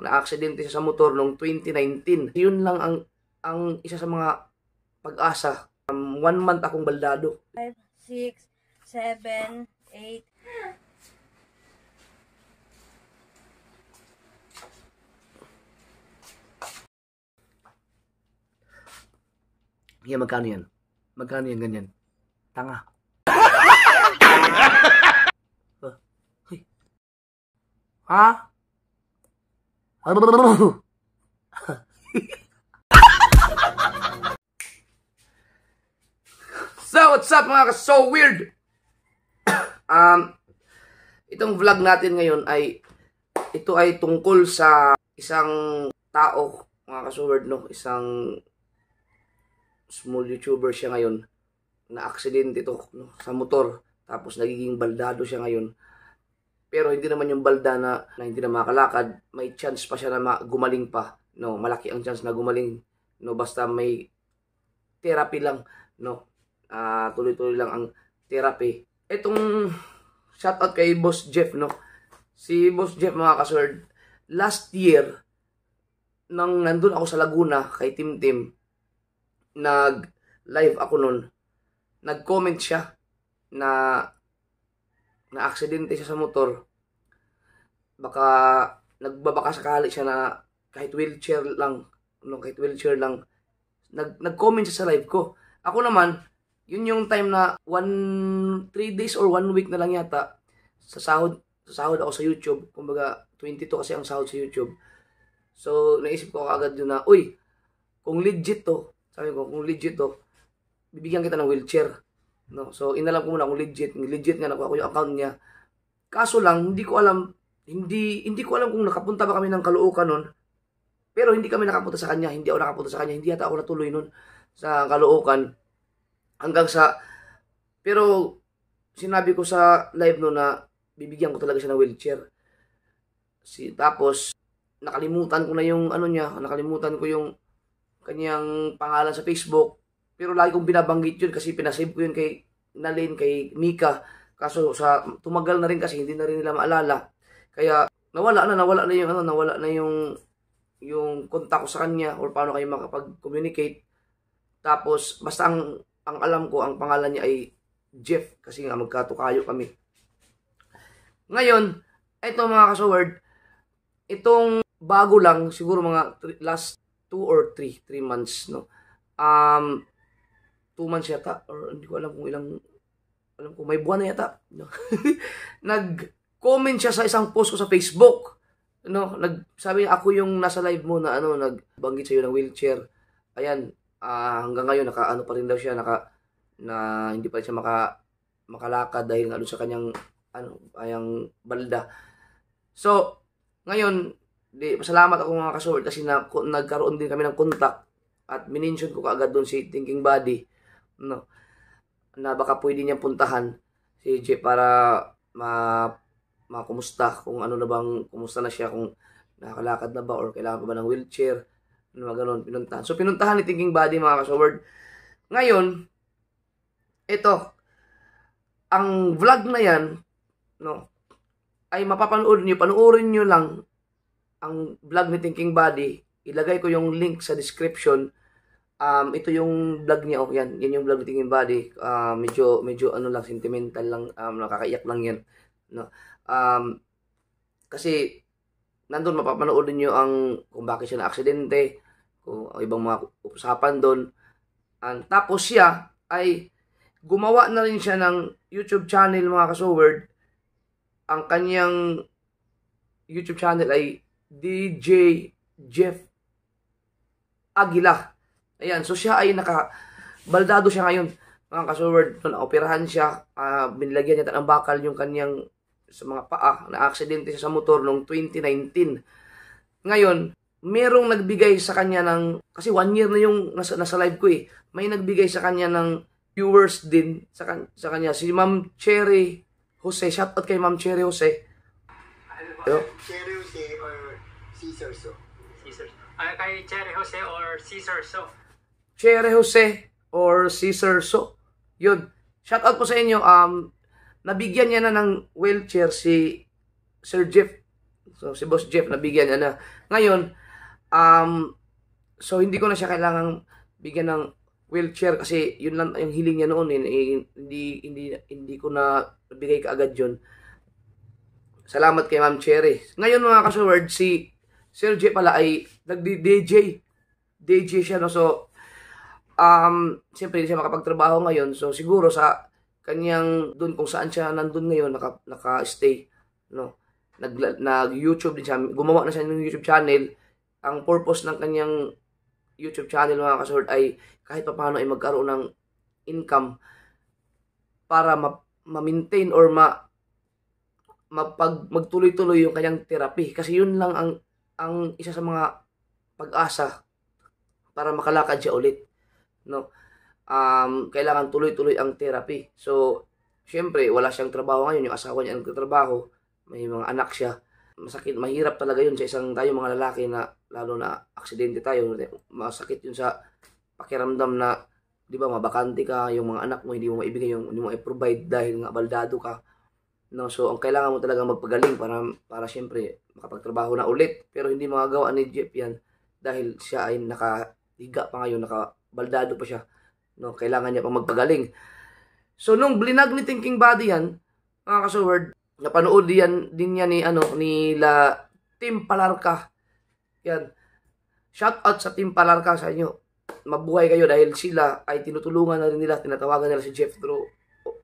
Na-aksidente siya sa motor noong 2019. Yun lang ang isa sa mga pag-asa. 1 month akong baldado. 5, 6, 7, 8. Yan, magkano yan? Magkano yan ganyan? Tanga. Ha? So, what's up mga ka-so weird? Itong vlog natin ngayon ito ay tungkol sa isang tao, mga ka-so weird, no? Isang small YouTuber siya ngayon. Na-aksidente ito, no? Sa motor. Tapos nagiging baldado siya ngayon. Pero hindi naman yung balda na hindi na makakalakad. May chance pa siya na gumaling pa. No, malaki ang chance na gumaling. No, basta may therapy lang, no. Tuloy-tuloy lang ang therapy. Itong shoutout kay Boss Jeff, no. Si Boss Jeff, mga kasword, last year nang nandun ako sa Laguna kay Tim, nag-live ako nun. Nag-comment siya na aksidente siya sa motor. Baka nagbabaka sakali siya na kahit wheelchair lang, no, kahit wheelchair lang. Nag-comment siya sa live ko. Ako naman, yun yung time na 3 days or 1 week na lang yata sa sahod ako sa YouTube. Kumbaga 22 kasi ang sahod sa YouTube. So naisip ko agad yun na, uy, kung legit to, sabi ko, kung legit to, bibigyan kita ng wheelchair. No, so inalam ko muna kung legit nga, nakuha ko yung account niya. Kaso lang, hindi ko alam kung nakapunta ba kami ng Caloocan nun. Pero hindi kami nakapunta sa kanya, hindi ako nakapunta sa kanya, hindi yata ako natuloy nun sa Caloocan. Pero sinabi ko sa live no na bibigyan ko talaga siya ng wheelchair. Tapos nakalimutan ko na yung nakalimutan ko yung kanyang pangalan sa Facebook. Pero lagi kong binabanggit yun kasi pinasave ko yun kay Nalin, kay Mika. Kaso tumagal na rin kasi hindi na rin nila maalala. Kaya nawala na yung kontak ko sa kanya or paano kayo makapag-communicate. Tapos basta ang alam ko, ang pangalan niya ay Jeff kasi nga magkatukayo kami. Ngayon, ito mga ka-so-word, itong bago lang, siguro mga last 2 or 3 months, no. 2 months yata, or hindi ko alam kung may buwan na yata, no? Nag-comment siya sa isang post ko sa Facebook, no. Sabi niya, ako yung nasa live mo na nagbanggit sa iyo ng wheelchair. Ayan, hanggang ngayon naka pa rin daw siya, hindi pa siya makalakad dahil nga doon sa kanyang ayang balda. So ngayon, pasalamat ako mga kasol kasi nagkaroon din kami ng contact at minention ko kaagad doon si Thinking Body, no, na baka pwede niyang puntahan si Jeff para makumusta kung kumusta na siya, kung nakakalakad na ba or kailangan pa ba ng wheelchair, gano'n, pinuntahan. So pinuntahan ni Thinking Body, mga ka-so-word. Ngayon, ito, ang vlog na yan, no, ay panoorin nyo lang ang vlog ni Thinking Body. Ilagay ko yung link sa description. Ito yung vlog niya, yan yung vlog ni Thinking Body. Medyo lang, sentimental lang, nakakaiyak lang yan, no. Kasi nandun mapapanoorin nyo kung bakit siya na-aksidente, kung ibang mga usapan doon. Tapos siya ay gumawa na rin siya ng YouTube channel, mga ka-so-word. Ang kanyang YouTube channel ay DJ Jeff Aguila. Ayan, so siya ay baldado siya ngayon, mga ka-so-word. Naoperahan siya, binilagyan niya ng bakal yung kanyang sa mga paa, na-aksidente siya sa motor noong 2019. Ngayon, merong nagbigay sa kanya kasi 1 year na yung nasa live ko eh. May nagbigay sa kanya ng viewers din sa kanya, si Ma'am Cherry Jose. Shoutout kay Ma'am Cherry Jose. Cherry Jose or Cesar So? Kay Cherry Jose or Cesar So? Cherry Jose or Cesar So. Yun. Shoutout po sa inyo. Nabigyan niya na ng wheelchair si Sir Jeff. So, si Boss Jeff, nabigyan niya na. Ngayon, so hindi ko na siya kailangang bigyan ng wheelchair kasi yun lang yung hiling niya noon. Hindi ko na bigay kaagad yun. Salamat kay Ma'am Cherry. Ngayon mga ka-sword, si Sir Jeff pala ay nagdi-DJ. DJ siya, no? So, siyempre hindi siya makapagtrabaho ngayon. So, siguro sa kanyang, dun kung saan siya nandun ngayon, naka-stay, no? Nag-YouTube din siya. Gumawa na siya ng YouTube channel. Ang purpose ng kanyang YouTube channel, mga ka-sword, ay kahit paano ay magkaroon ng income para ma-maintain or magtuloy-tuloy yung kanyang therapy. Kasi yun lang ang isa sa mga pag-asa para makalakad siya ulit, no? Kailangan tuloy-tuloy ang therapy. So, syempre, wala siyang trabaho ngayon. Yung asawa niya ang trabaho. May mga anak siya. Masakit, mahirap talaga yun sa tayo mga lalaki na, lalo na aksidente tayo. Masakit yun sa pakiramdam na, di ba, mabakante ka, yung mga anak mo, hindi mo maibigay, hindi mo i-provide dahil nga baldado ka. No, so, ang kailangan mo talaga magpagaling para syempre, makapagtrabaho na ulit. Pero hindi magagawa ni Jeff yan dahil siya ay nakahiga pa ngayon, nakabaldado pa siya. No, kailangan niya pang magpagaling. So, nung blinag ni Thinking Body yan, mga ka-sword, napanood din niya nila Team Palarca. Yan. Shout out sa Team Palarca sa inyo. Mabuhay kayo dahil sila ay tinutulungan na rin nila, tinatawagan nila si Jeff through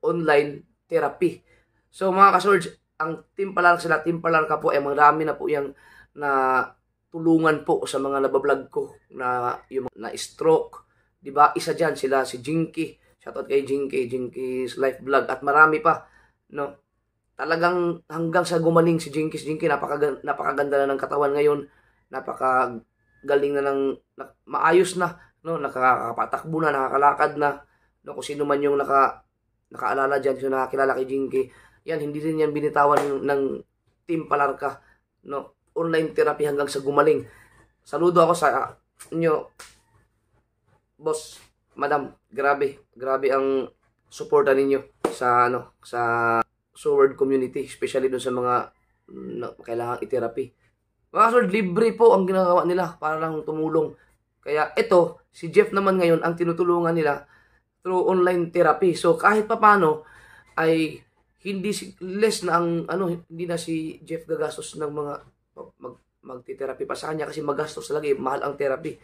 online therapy. So mga ka-swords, ang Team Palarca po ay marami na po yung na tulungan po sa mga nabablog ko na yung na stroke. Diba? Isa dyan sila si Jinky. Shout out kay Jinky's life vlog at marami pa, no? Talagang hanggang sa gumaling si Jinky, napakaganda na ng katawan ngayon, napakagaling na maayos na, no? Nakakapatakbo na, nakakalakad na, no? Kung sino man yung nakaalala dyan, yung nakakilala kay Jinky, yan, hindi rin yan binitawan ng Team Palarca, no? Online therapy hanggang sa gumaling. Saludo ako sa inyo, boss, madam, grabe ang suporta ninyo sa sword community, especially dun sa mga kailangan i-therapy. Mga sword, libre po ang ginagawa nila para lang tumulong. Kaya ito, si Jeff naman ngayon ang tinutulungan nila through online therapy. So kahit papano ay hindi less na hindi na si Jeff gagastos ng mga magti-therapy pa sa kanya kasi magastos talaga, mahal ang therapy,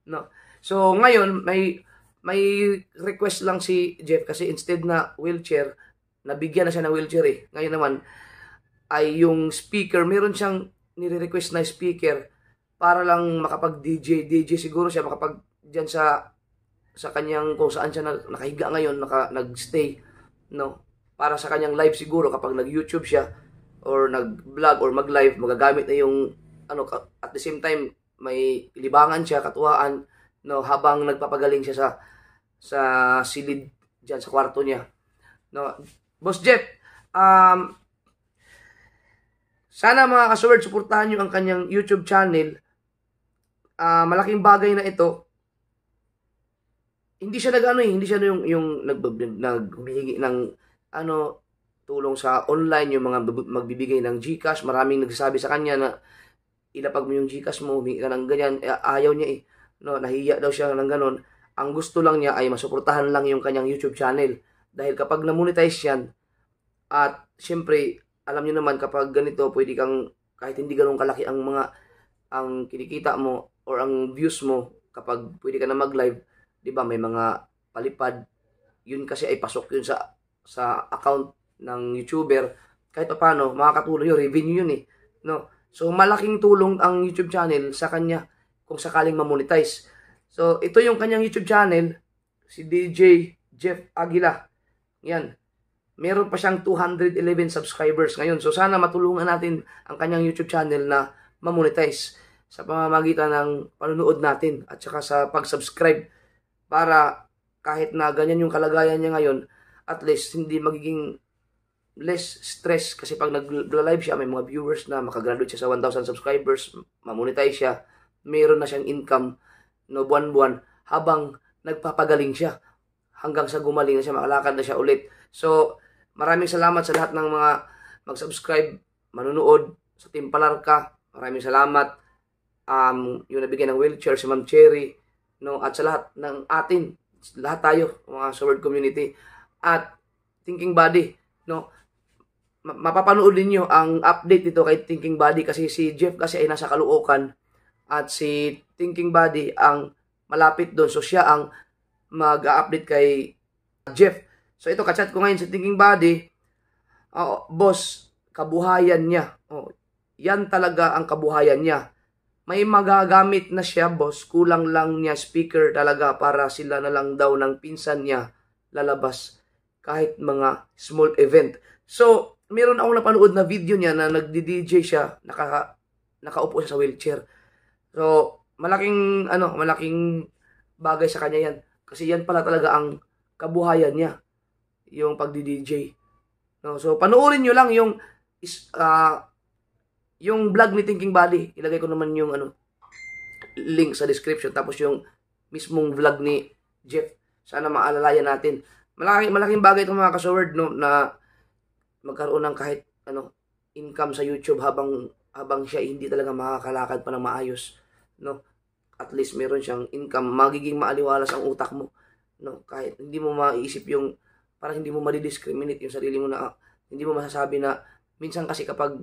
no? So ngayon may request lang si Jeff kasi instead na wheelchair, nabigyan na siya ng wheelchair eh. Ngayon naman ay yung speaker, meron siyang nire-request na speaker para lang makapag-DJ siguro siya makapag diyan sa kanyang kung saan siya nakahiga ngayon, nag-stay, no? Para sa kanyang live siguro kapag nag-YouTube siya or nag-vlog or mag-live, magagamit na yung at the same time may libangan siya, katuwaan, no, habang nagpapagaling siya sa silid diyan sa kwarto niya, no? Boss Jeff, sana mga ka-sword, suportahan nyo ang kanyang YouTube channel. Malaking bagay na ito. Hindi siya hindi siya yung naghumihingi ng tulong sa online, yung mga magbibigay ng GCash. Maraming nagsasabi sa kanya na ilapag mo yung GCash mo, humingi ka ng ganyan. Ayaw niya eh. No, nahiya daw siya ng ganon. Ang gusto lang niya ay masuportahan lang yung kanyang YouTube channel. Dahil kapag na-monetize yan, at syempre, alam niyo naman kapag ganito, pwede kang, kahit hindi ganun kalaki ang kinikita mo or ang views mo, kapag pwede ka na mag-live, di ba, may mga palipad, yun kasi ay pasok yun sa account ng YouTuber. Kahit paano, makakatulong yun, revenue yun eh, no? So, malaking tulong ang YouTube channel sa kanya kung sakaling ma-monetize. So, ito yung kanyang YouTube channel, si DJ Jeff Aguila. Yan. Meron pa siyang 211 subscribers ngayon. So, sana matulungan natin ang kanyang YouTube channel na ma-monetize sa pamamagitan ng panunood natin at saka sa pag-subscribe para kahit na ganyan yung kalagayan niya ngayon, at least hindi magiging less stress kasi pag nag-live siya, may mga viewers na makagraduate siya sa 1,000 subscribers, ma-monetize siya, meron na siyang income no buwan-buwan habang nagpapagaling siya hanggang sa gumaling na siya, makalakad na siya ulit. So, maraming salamat sa lahat ng mga mag-subscribe, manunood sa Team Palarca, maraming salamat. Yung nabigyan ng wheelchair si Ma'am Cherry, no, at sa lahat ng atin, lahat tayo, mga Sword community, at Thinking Body, no, mapapanood niyo ang update dito kay Thinking Body kasi si Jeff kasi ay nasa Caloocan at si Thinking Body ang malapit doon. So siya ang mag-update kay Jeff. So ito, kachat ko ngayon si Thinking Body. Boss, kabuhayan niya. Yan talaga ang kabuhayan niya. May magagamit na siya, boss. Kulang lang niya speaker talaga para sila na lang daw ng pinsan niya lalabas kahit mga small event. So, meron akong napanood na video niya na nagdi-DJ siya, nakaupo siya sa wheelchair. So, malaking bagay sa kanya yan. Kasi yan pala talaga ang kabuhayan niya, yung pagdi-DJ. No, so, panoorin nyo lang yung vlog ni Thinking Body. Ilagay ko naman yung link sa description. Tapos yung mismong vlog ni Jeff. Sana maalalayan natin. Malaking bagay itong mga kasword, no, na magkaroon ng kahit income sa YouTube habang siya hindi talaga makakalakad pa ng maayos, no. At least meron siyang income, magiging maaliwalas ang utak mo, no, kahit hindi mo maiisip parang hindi mo ma-discriminate yung sarili mo, na hindi mo masasabi na minsan kasi kapag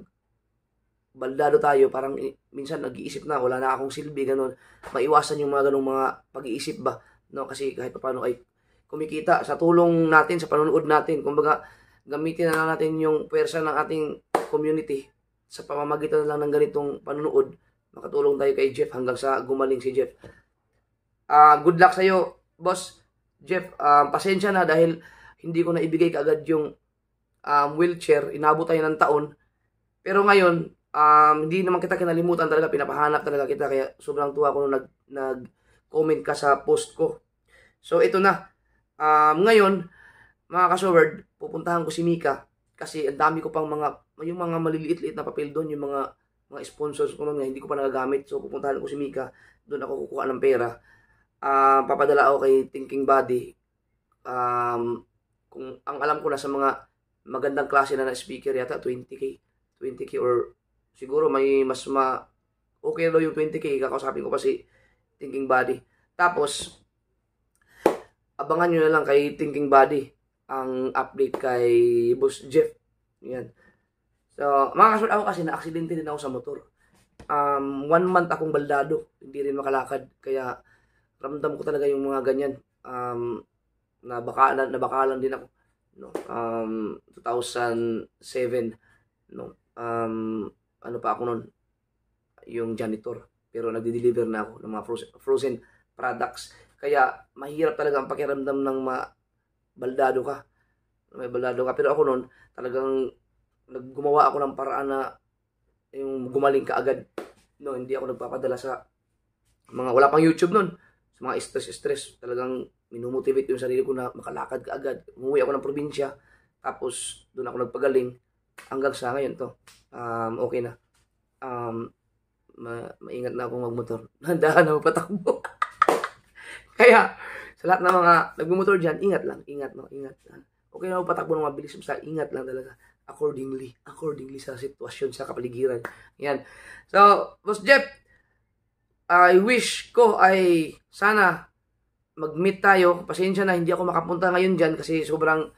baldado tayo, parang minsan nag-iisip na wala na akong silbi, ganun. Maiwasan yung mga ganung mga pag-iisip ba, no, kasi kahit paano ay kumikita sa tulong natin, sa panonood natin. Kumbaga, gamitin na natin yung pwersa ng ating community sa pamamagitan na lang ng ganitong panonood. Makatulong tayo kay Jeff hanggang sa gumaling si Jeff. Good luck sa'yo, boss Jeff. Pasensya na dahil hindi ko na ibigay kaagad yung wheelchair. Inabot tayo ng taon. Pero ngayon, hindi naman kita kinalimutan talaga. Pinapahanap talaga kita. Kaya sobrang tuwa ko nung nag-comment ka sa post ko. So, ito na. Ngayon, mga kasword, pupuntahan ko si Mika. Kasi ang dami ko pang yung mga maliliit-liit na papel doon. Yung mga sponsors ko nga, hindi ko pa nagagamit. So, pupuntahan ko si Mika. Doon ako kukuha ng pera. Papadala ako kay Thinking Body. Kung ang alam ko na sa mga magandang klase na speaker yata 20k or siguro may okay daw yung 20k. Kakausapin ko pa si Thinking Body. Tapos abangan nyo na lang kay Thinking Body ang update kay Boss Jeff. Yan. So, mga kasword, ako kasi na-aksidente din ako sa motor. 1 month akong baldado, hindi rin makalakad. Kaya ramdam ko talaga yung mga ganyan. Nabakalan din ako, no. 2007, no. Ano pa ako noon, yung janitor, pero nagde-deliver na ako ng mga frozen products. Kaya mahirap talaga ang pakiramdam ng baldado ka. May baldado ka. Pero ako noon, talagang gumawa ako ng paraan na yung gumaling ka agad. No, hindi ako nagpapadala sa mga wala pang YouTube noon. Sa mga stress, talagang minumotivate yung sarili ko na makalakad ka agad. Umuwi ako ng probinsya, tapos doon ako nagpagaling hanggang sa ngayon to. Okay na. Maingat na akong magmotor. Handahan na patakbo. Kaya sa lahat ng mga nagmumotor diyan, ingat lang, ingat. Okay na patakbo ng mabilis, basta ingat lang talaga. Accordingly sa sitwasyon, sa kapaligiran. Yan. So, Boss Jeff, I wish ko ay sana mag-meet tayo. Pasensya na, hindi ako makapunta ngayon dyan kasi sobrang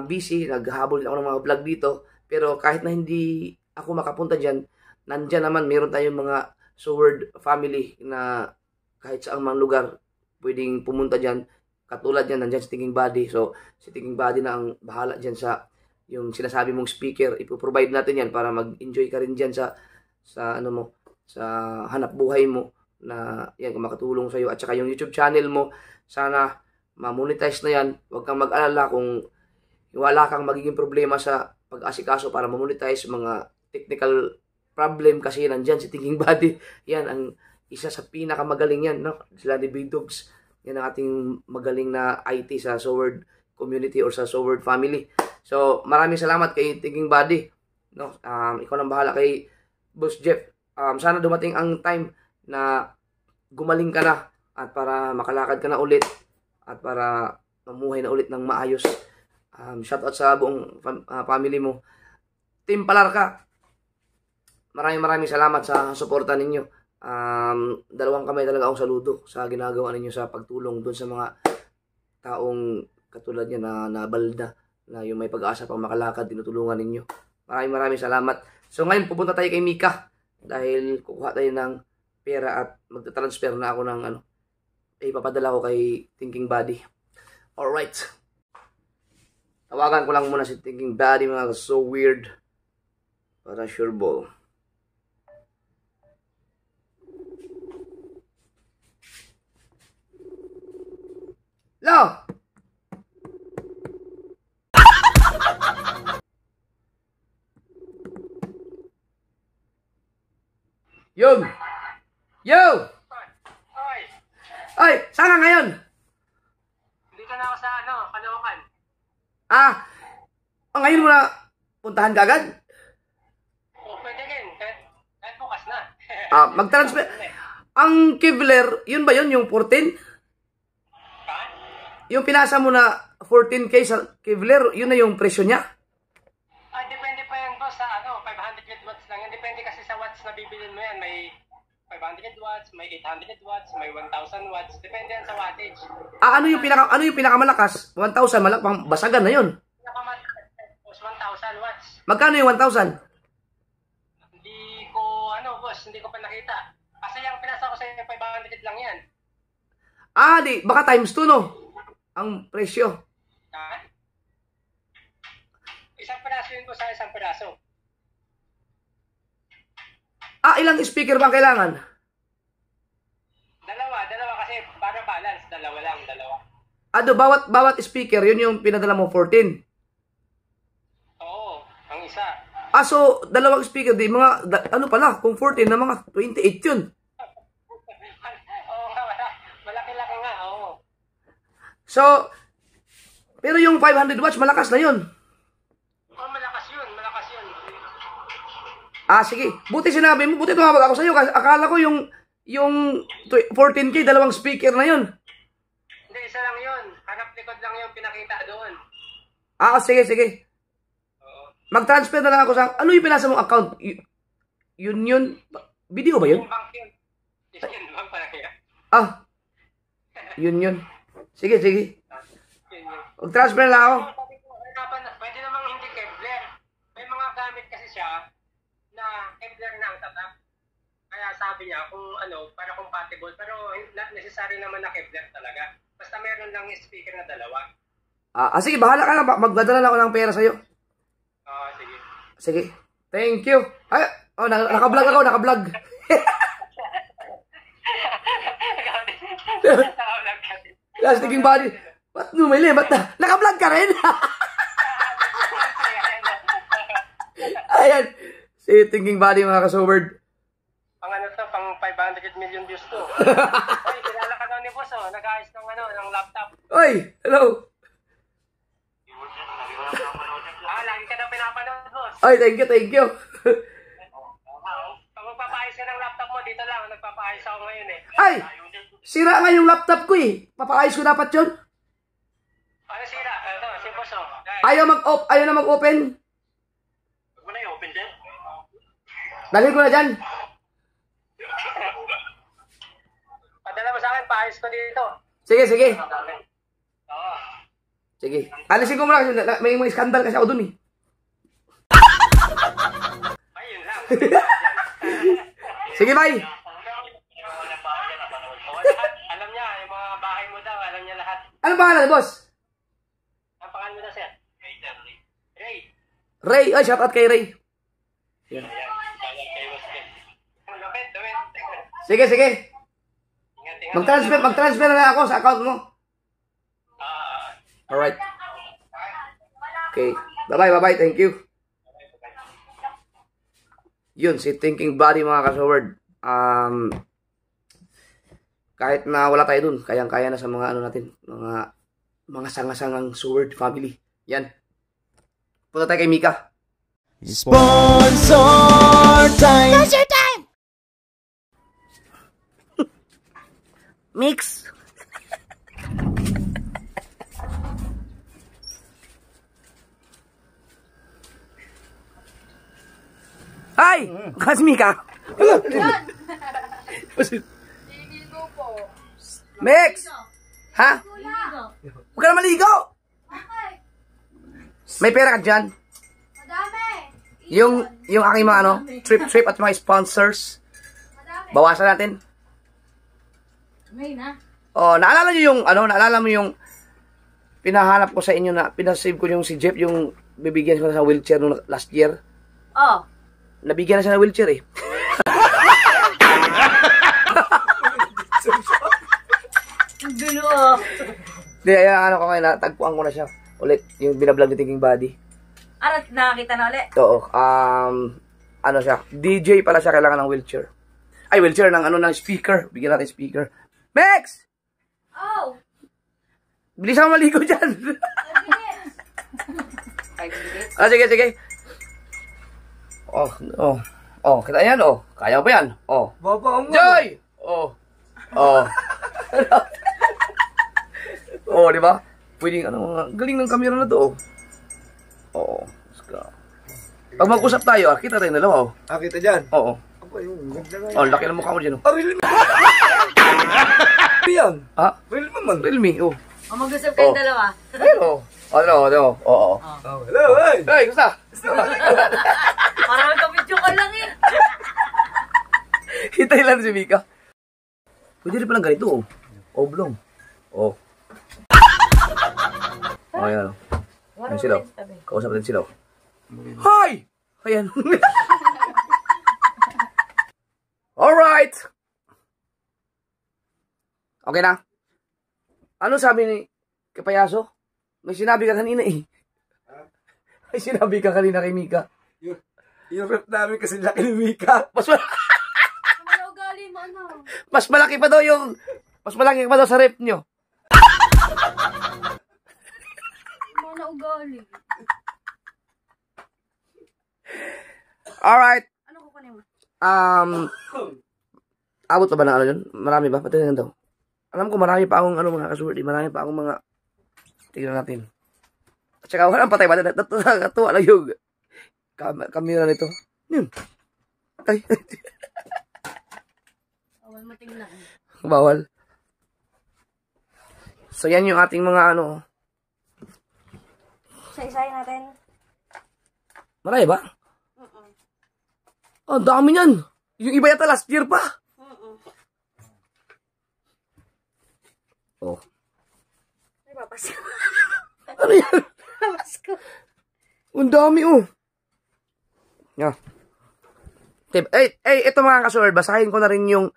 busy. Naghahabol din ako ng mga vlog dito. Pero kahit na hindi ako makapunta dyan, nandyan naman, meron tayong mga Sword family na kahit saang mang lugar pwedeng pumunta dyan. Katulad yan, nandyan si Thinking Body. So, si Thinking Body na ang bahala dyan sa yung sinasabi mong speaker. Ipoprovide natin yan para mag-enjoy ka rin dyan sa hanap buhay mo, na yan, kung makatulong sa'yo. At saka yung YouTube channel mo, sana ma-monetize na yan. Huwag kang mag-alala kung wala kang magiging problema sa pag-asikaso para ma-monetize mga technical problem, kasi nandyan si Thinking Body. Yan ang isa sa pinakamagaling yan, no? Sila ni Big Dogs. Yan ang ating magaling na IT sa Sword community or sa Sword family. So, maraming salamat kay Thinking Body, no? Ikaw nang bahala kay Boss Jeff. Sana dumating ang time na gumaling ka na at para makalakad ka na ulit at para mamuhay na ulit ng maayos. Shoutout sa buong family mo. Team Palarca, maraming salamat sa suporta ninyo. Dalawang kamay talaga akong saludo sa ginagawa ninyo sa pagtulong doon sa mga taong katulad niya na nabalda, na yung may pag-asa pang makalakad, tinutulungan ninyo. Maraming salamat. So ngayon pupunta tayo kay Mika dahil kukuha tayo ng pera at magta-transfer na ako ng ipapadala ko kay Thinking Buddy. Alright. Tawagan ko lang muna si Thinking Buddy, mga so weird. Para sure ball. Hello? Yun! Yo! Oy, Ay, saan ka ngayon? dito na ako sa Caloocan. Ngayon mo na puntahan ka agad? O, pwede din. Kahit bukas na. Mag-transfer. Ang Kevlar, yun ba yun? Yung 14? Ha? Yung pinasa mo na 14K sa Kevlar, yun na yung presyo niya? Depende pa yan boss sa 500 watts lang yan. Depende kasi sa watts na bibilin mo yan. May 500 watts, may 800 watts, may 1,000 watts. Depende yan sa wattage. Ano yung pinakamalakas? 1,000, basagan na yun. Boss, 1,000 watts. Magkano yung 1,000? Hindi ko, boss, hindi ko pa nakita. Kasi yung pinasa ko sa 500 lang yan. Baka times 2, no? Ang presyo. Ha? Isang piraso yun po sa isang piraso. Ilang speaker bang kailangan? Dalawa kasi para balance. Dalawa. Bawat speaker, yun yung pinadala mo, 14. Oo, ang isa. So, dalawang speaker, pala, kung 14 na mga 28 yun. Oo nga, malaki-laki nga, oo. So, pero yung 500 watts, malakas na yun. Oh, malakas yun. Sige. Buti sinabi mo, buti tumawag ako sa'yo. Kasi akala ko yung 14K, dalawang speaker na yun. Hindi, isa lang yun. Harap-likod lang yung pinakita doon. Sige. Oo. Mag-transfer na lang ako sa, ano yung pinasa mong account? Yun. Video ba yun? Yung bank yun. Yun, bank pala kaya. Yun. Sige. Yun. Mag-transfer na lang ako. Sabi ko, pwede namang hindi Kevlar. May mga gamit kasi siya na Kevlar na ang tatak. Kaya sabi niya kung para compatible. Pero not necessary naman na Kevlar talaga. Basta meron lang yung speaker na dalawa. Sige, bahala ka lang. Magdadala lang ako ng pera sa'yo. Sige. Sige. Thank you. Naka-vlog ako, naka-vlog. Last Thinking Buddy. Ba't numili? Ba't naka-vlog ka rin? Ayan. Si Thinking Buddy, mga kasoward. Pang 500 million views to. Ay, kilala ka daw ni boss, nag-ayos ng laptop. Oy, hello. Lagi ka daw pinapanood, boss. Ay, thank you. Pag magpapaayos ka ng laptop mo, dito lang, nagpapaayos ako ngayon eh. Ay, sira nga yung laptop ko eh. Papaayos ko dapat yun. Ano sira? Ito, si boss Ayaw na mag-open. Huwag mo na i-open din. Dalhin ko na dyan. Padala mo sa akin, paayos ko dito. Sige. Oo. Sige. Alisin ko muna kasi may mga skandal kasi ako dun eh. Ay, yun lang. Sige, bye. Alam niya, yung mga bahay mo daw, alam niya lahat. Ano pangalan, boss? Ang pangalan mo na, sir? Ray. Ray. Ay, shout out kay Ray. Yan. Lupit. Sige. Ingat. Mag-transfer na lang ako sa account mo. Alright. Okay. Bye-bye. Thank you. Yun, si Thinking Buddy, mga kasoward. Kahit na wala tayo dun, kayang-kaya na sa mga natin, mga sanga-sangang sword family. Yan. Punta tayo kay Mika. Sponsor time! Sponsor time! Mix. Hi! Kasi Mika. Liligo po. Mix! Ha? Huwag ka na maligo! May pera ka dyan? Madami. Yung aking mga trip at mga sponsors. Bawasan natin. May na. Oh, naalala mo yung pinahanap ko sa inyo na pinasave ko yung si Jeff, yung bibigyan ko na sa wheelchair nung last year. Oh. Nabigyan na siya ng wheelchair eh. Gulo. Di, ano ko ngayon, natagpuan ko na siya. Ulit, yung binablog ni Thinking Body. Ano, nakakita na ulit? Oo, ano siya, DJ pala siya, kailangan ng wheelchair. Ay, wheelchair ng speaker. Bigyan natin speaker. Max! Oh. Bilis ako maligo dyan. Sige. Oh, kita yan, oh. Kaya mo ba yan? Oh. Baba mo. Joy! Oh. Oh, di ba? Pwedeng, galing ng camera na to, oh. Oo. Pag mag-usap tayo, kita tayo dalawa, oh. Kita dyan. Oo. Ako yung ganda nga. Oh, laki ng mukha mo dyan, oh. Real me. Yan. Ha? Real man. Realme, oh. O, mag-usap kayong dalawa. Ayun, oh. Oo. Hello, hey. Hey, gusta? Parang magka-video ka lang eh. Hintay lang si Mika. Pwede rin palang ganito, oh. Oblong. Oh. Oh, yan, oh. Ayan sila, oh. Kausap natin sila, oh. Hi! Ayan. Alright! Okay na? Ano sabi ni Kapayaso? May sinabi ka kanina eh. May sinabi ka kanina kay Mika. Yung rep namin kasi laki ni Mika. Kamala ugali mo, ano? Mas malaki pa daw sa rep nyo. Kamala ugali. Alright. Ano kukunin mo? Abot pa ba ng ano yun? Marami ba? Patingnan daw. Alam ko marami pa akong mga kasurdi. Marami pa akong mga... Tingnan natin. At saka walang patay ba? Natuwa lang yung kamera nito. Yun. Ay. Bawal mo tingnan. Bawal. So yan yung ating mga Isa-isayin natin. Marami ba? Oh, dami yan. Yung iba yata last year pa. Oh. Ay, papasko. Ano yan? Papasko. Ang dami, oh. Yeah. Ito mga kasurd, basahin ko na rin yung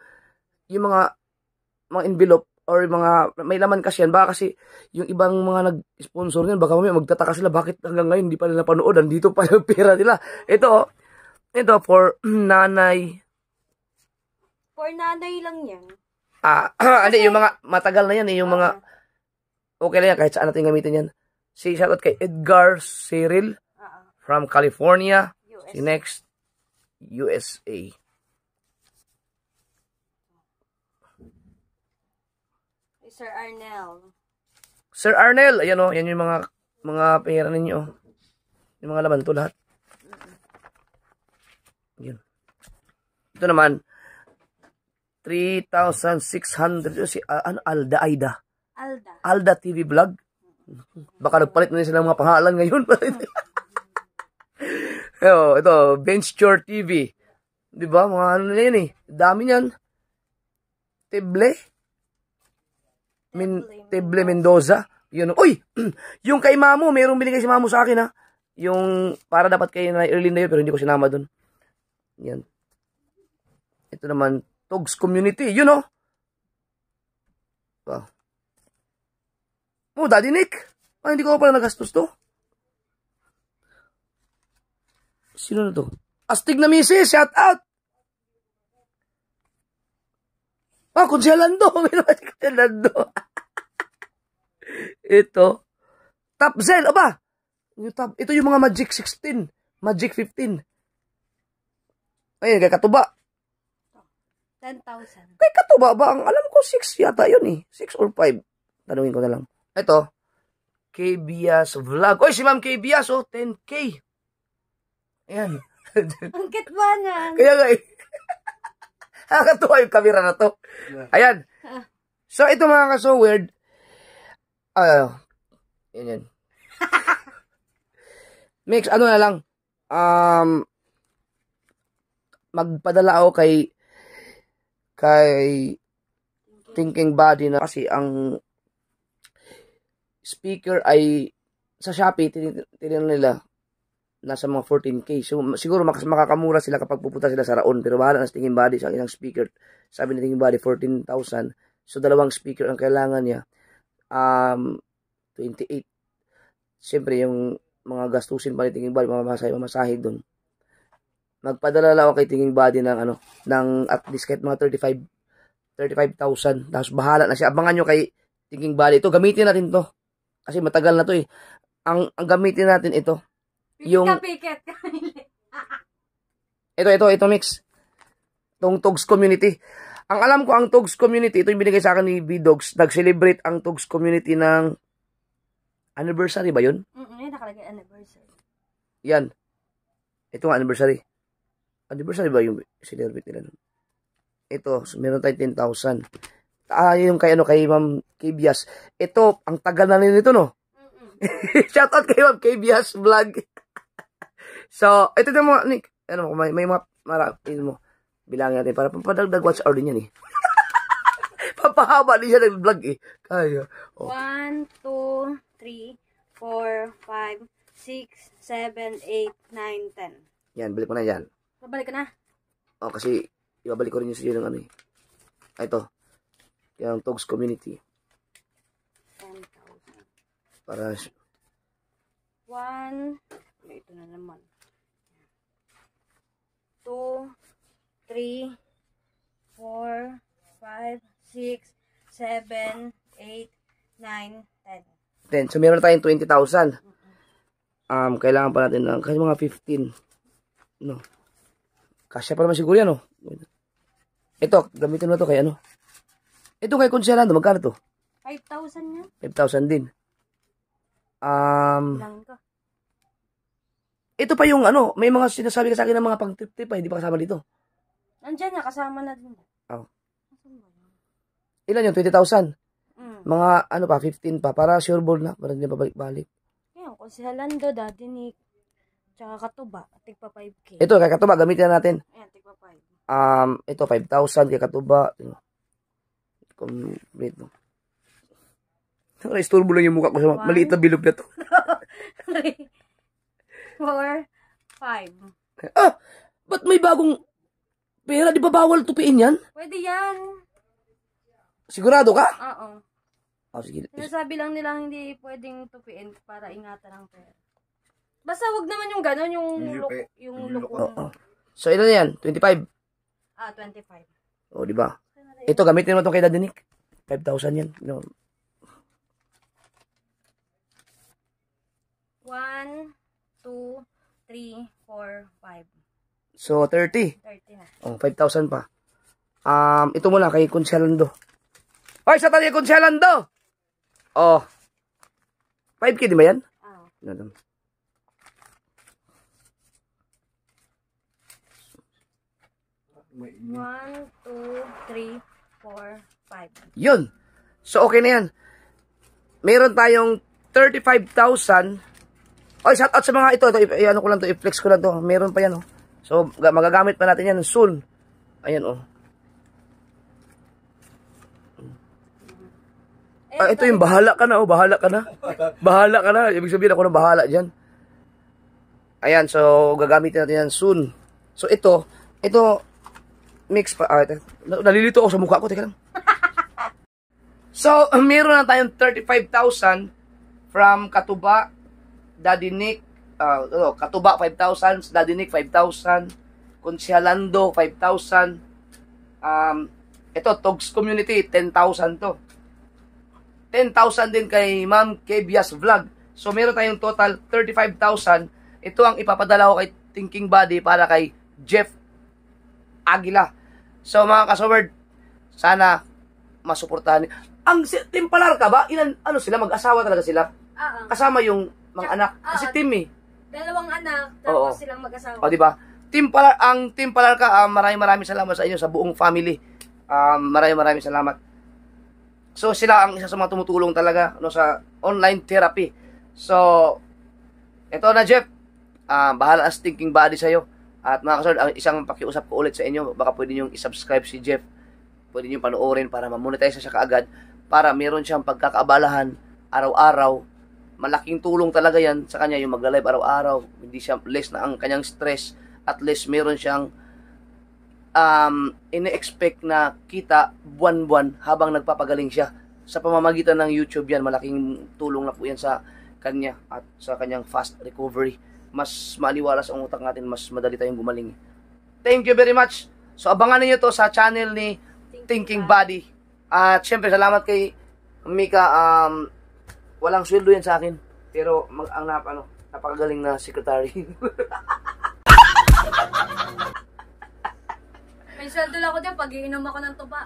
mga envelope or may laman kasi yan. Baka kasi yung ibang mga nag-sponsor niyan, baka mamaya magtataka sila bakit hanggang ngayon hindi pa nila panood. Andito pa yung pera nila. Ito for nanay. For nanay lang yan. Hindi, yung mga matagal na yan, yung mga okay lang yan, kahit saan natin gamitin yan. Shoutout kay Edgar Cyril from California. US. Si next, USA. Sir Arnel. Sir Arnel, ayan o, yan yung mga pera ninyo. Yung mga laman to lahat. Yan. Ito naman, 3,600. Si Alda TV Vlog. Baka nagpalit na sila ng mga pangalan ngayon. Ito, Benchcore TV. Diba? Mga ano na yan eh. Dami yan. Teble Mendoza. Yun. Uy! Yung kay Mamo, mayroong binigay si Mamo sa akin ha. Yung para dapat kay Erlinda yun, pero hindi ko sinama dun. Yan. Ito naman, Togs Community. Yun o. Wow. Oh, Daddy Nick. Hindi ko pala nagastos to. Sino na to? Astig na misis, shout out! Kunsya Lando. Kunsya Lando. Ito. Tapzel, aba. Ito yung mga Magic 16. Magic 15. Ayun, kay Katuba. 10,000. Kay Katuba ba? Ang alam ko 6 yata yun eh. 6 or 5. Tanungin ko na lang. Ito. K. Bias Vlog. Oy, si Ma'am K. Bias, oh. 10K. Ayan. Ang cute ba niyan? Kaya nga eh. Nakakatuwa yung camera na to. Ayan. So, ito mga kaso weird. Yan. Mix, ano na lang. Magpadala ako kay Thinking Body na kasi ang speaker ay sa Shopee, tinignan nila nasa mga 14K. So, siguro makakamura sila kapag pupunta sila sa Raon. Pero bahala na sa Thinking Body sa isang speaker. Sabi ni Thinking Body, 14,000. So, dalawang speaker ang kailangan niya. 28. Siyempre, yung mga gastusin pa ni Thinking Body, mamasahe doon. Magpadala lang ako kay Thinking Body ng at least kahit mga 35,000. Tapos, bahala na siya. Abangan nyo kay Thinking Body. Ito, gamitin natin to. Kasi matagal na to eh. Ang gamitin natin ito. Piket. Ito, Mix. Itong Togs Community. Ang alam ko, ang Togs Community, ito yung binigay sa akin ni B-Dogs. Nag-celebrate ang Togs Community ng anniversary ba yun? Yan, nakalagay anniversary. Yan. Ito nga, anniversary. Anniversary ba yung celebrate nila? Ito, meron tayong 10,000. Yung kay Ma'am Kibias. Ito, ang tagal na nito, no? Shoutout kay Ma'am Kibias Vlog. So, ito yung mga, Nick, may mga, mo, bilangin natin, para papadagdag watch hour din yan eh. Papahaba din siya ng vlog eh. Kaya. Oh. 1, 2, 3, 4, 5, 6, 7, 8, 9, 10. Yan, balik mo na yan. Babalik ka na. Oh, kasi, ibabalik ko rin yung sa'yo ng ano eh. Ito. Yung Togs Community. 10,000. Para, 1, ito na naman. 2, 3, 4, 5, 6, 7, 8, 9, 10. So, meron tayong 20,000. Kailangan pa natin ng, kasi mga 15. No. Kasya pa naman siguro yan, no? Ito, gamitin mo to kay ano? Ito kay Consialando, magkano to? 5,000 yan. 5,000 din. Lang ka. Ito pa yung ano, may mga sinasabi ka sa akin ng mga pang-trip-trip pa, hindi pa kasama dito. Nandiyan na, kasama na din. Oh. Ilan yung 20,000? Mga ano pa, 15 pa, para sure ball na, para hindi pabalik-balik. Yan, kung si Halando, Daddy Nick, tsaka Katuba, tigpa 5K. Ito, kay Katuba, gamitin natin. Ayan, tigpa 5. Ito, 5,000 kay Katuba. Complete, no? Isturbo lang yung mukha ko sa maliit na bilog na to. 3, 4, 5. Ba't may bagong pera? Di ba bawal tupiin yan? Pwede yan. Sigurado ka? Oo. Oh, sige. Sinasabi lang nila hindi pwedeng tupiin para ingatan ang pera. Basta wag naman yung gano'n, yung lukong. So, ilan na yan? 25? 25. O, di ba? Ito, gamitin mo itong kay Daddy Nick. 5,000 yan. No. 1, 2, 3, 4, 5. So, 30. 30 na. Oh, 5,000 pa. Ito muna kay Consialando. Hoy, sa tali Consialando! Oh. 5K di ba yan? Oo. Ano? One, 2, 3, 4, 5. Yun. So, okay na yan. Meron tayong 35,000. Oy, shout out sa mga ito. Ano ko lang to, i-flex ko lang to. Meron pa yan, oh. So, magagamit pa natin yan soon. Ayan, oh. Ito yung bahala ka na, oh. Bahala ka na. Bahala ka na. Ibig sabihin ako na bahala dyan. Ayan, so, gagamitin natin yan soon. So, ito, mix pa. Nalilito ako sa mukha ko. Teka lang. So, meron na tayong 35,000 from Katuba, Daddy Nick, Katuba 5,000, Daddy Nick 5,000, Consialando 5,000, ito, Togs Community, 10,000 to. 10,000 din kay Ma'am Kebias Vlog. So, meron tayong total 35,000. Ito ang ipapadala ko kay Thinking Body para kay Jeff Aguila. So, mga kasaward, sana masuportahan. Ang Team Palarca ba? Ano sila? Mag-asawa talaga sila? Kasama yung mga anak. Kasi team eh. 2 anak, Oo. tapos silang mag-asawa. O, diba? ang Team Palarka, maraming salamat sa inyo, sa buong family. Maraming salamat. So, sila ang isa sa mga tumutulong talaga no, sa online therapy. So, eto na, Jeff. Bahala as thinking body sa'yo. At mga kasunod, ang isang pakiusap ko ulit sa inyo, baka pwede nyo i-subscribe si Jeff. Pwede nyo panoorin para ma-monetize siya kaagad. Para meron siyang pagkakaabalahan araw-araw. Malaking tulong talaga yan sa kanya yung magla-live araw-araw. Hindi siya less na ang kanyang stress. At least meron siyang ine-expect na kita buwan-buwan habang nagpapagaling siya. Sa pamamagitan ng YouTube yan, malaking tulong na po yan sa kanya at sa kanyang fast recovery. Mas maliwalas ang utak natin, mas madali tayong gumaling. Thank you very much. So abangan niyo to sa channel ni Thinking Body. At syempre salamat kay Mika. Walang sweldo yan sa akin. Pero napakagaling na secretary. May sweldo lang ako dyan pag iinom ako ng tuba.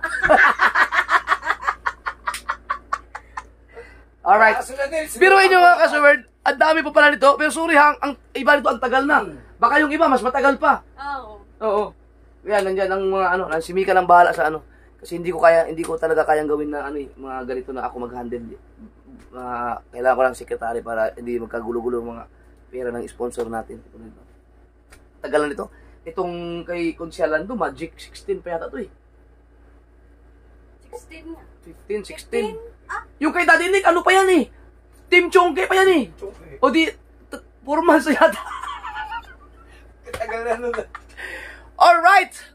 Alright. Pero inyo mga kasword, ang dami pa pala nito. Pero sorry ha, ang iba nito ang tagal na. Baka yung iba mas matagal pa. Oo. Oo. Yan, nandiyan ang mga si Mika nang bahala sa Kasi hindi ko talaga kayang gawin na mga ganito na ako mag-handle. Kailangan ko lang secretary para hindi magkagulo-gulo mga pera ng sponsor natin. Tagal na nito. Itong kay Consialando, Magic 16 pa yata to eh. 16 nga. 15, 16. Yung kay Daddy Nick, ano pa yan eh? Team Chongke pa yan eh. O di, 4 months na yata. Katagal na nun. Alright!